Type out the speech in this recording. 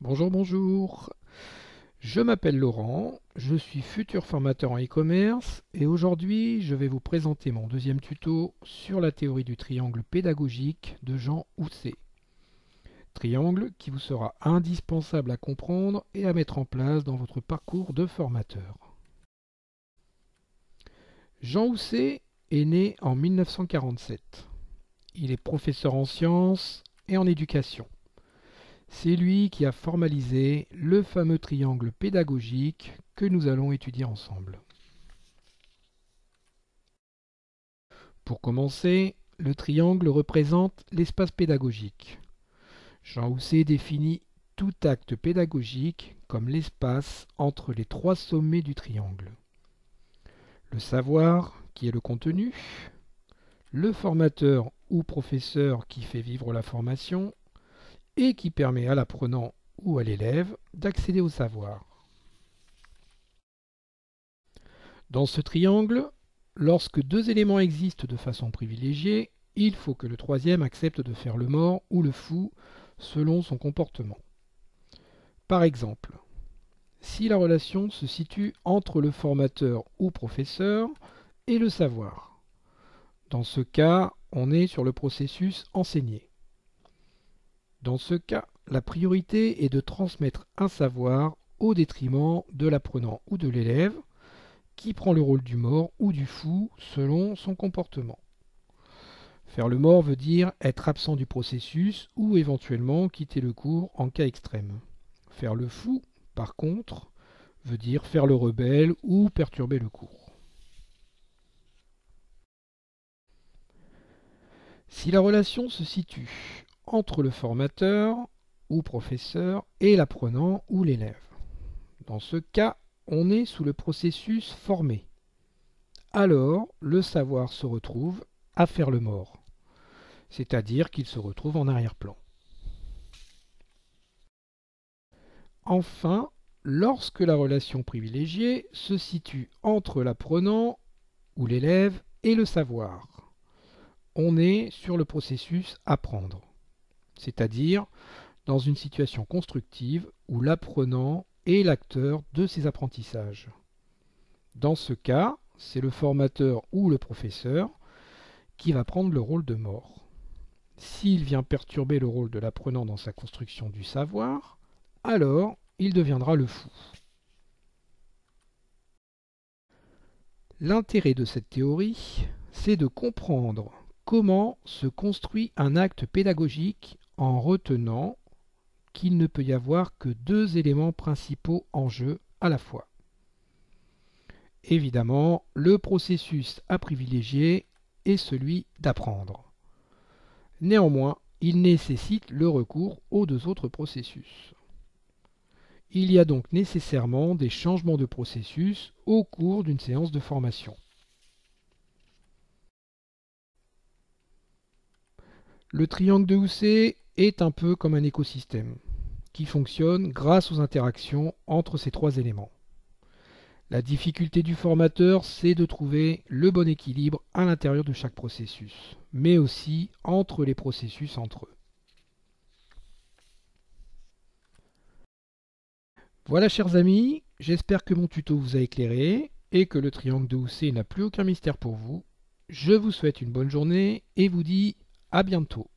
Bonjour, bonjour. Je m'appelle Laurent, je suis futur formateur en e-commerce et aujourd'hui je vais vous présenter mon deuxième tuto sur la théorie du triangle pédagogique de Jean Housset. Triangle qui vous sera indispensable à comprendre et à mettre en place dans votre parcours de formateur. Jean Housset est né en 1947. Il est professeur en sciences et en éducation. C'est lui qui a formalisé le fameux triangle pédagogique que nous allons étudier ensemble. Pour commencer, le triangle représente l'espace pédagogique. Jean Housset définit tout acte pédagogique comme l'espace entre les trois sommets du triangle. Le savoir, qui est le contenu, le formateur ou professeur qui fait vivre la formation, et qui permet à l'apprenant ou à l'élève d'accéder au savoir. Dans ce triangle, lorsque deux éléments existent de façon privilégiée, il faut que le troisième accepte de faire le mort ou le fou selon son comportement. Par exemple, si la relation se situe entre le formateur ou professeur et le savoir. Dans ce cas, on est sur le processus enseigné. Dans ce cas, la priorité est de transmettre un savoir au détriment de l'apprenant ou de l'élève, qui prend le rôle du mort ou du fou selon son comportement. Faire le mort veut dire être absent du processus ou éventuellement quitter le cours en cas extrême. Faire le fou, par contre, veut dire faire le rebelle ou perturber le cours. Si la relation se situe entre le formateur ou professeur et l'apprenant ou l'élève, dans ce cas, on est sous le processus formé. Alors, le savoir se retrouve à faire le mort, c'est-à-dire qu'il se retrouve en arrière-plan. Enfin, lorsque la relation privilégiée se situe entre l'apprenant ou l'élève et le savoir, on est sur le processus apprendre, c'est-à-dire dans une situation constructive où l'apprenant est l'acteur de ses apprentissages. Dans ce cas, c'est le formateur ou le professeur qui va prendre le rôle de mort. S'il vient perturber le rôle de l'apprenant dans sa construction du savoir, alors il deviendra le fou. L'intérêt de cette théorie, c'est de comprendre comment se construit un acte pédagogique en retenant qu'il ne peut y avoir que deux éléments principaux en jeu à la fois. Évidemment, le processus à privilégier est celui d'apprendre. Néanmoins, il nécessite le recours aux deux autres processus. Il y a donc nécessairement des changements de processus au cours d'une séance de formation. Le triangle de Housset est un peu comme un écosystème qui fonctionne grâce aux interactions entre ces trois éléments. La difficulté du formateur, c'est de trouver le bon équilibre à l'intérieur de chaque processus, mais aussi entre les processus entre eux. Voilà, chers amis, j'espère que mon tuto vous a éclairé et que le triangle de Housset n'a plus aucun mystère pour vous. Je vous souhaite une bonne journée et vous dis à bientôt.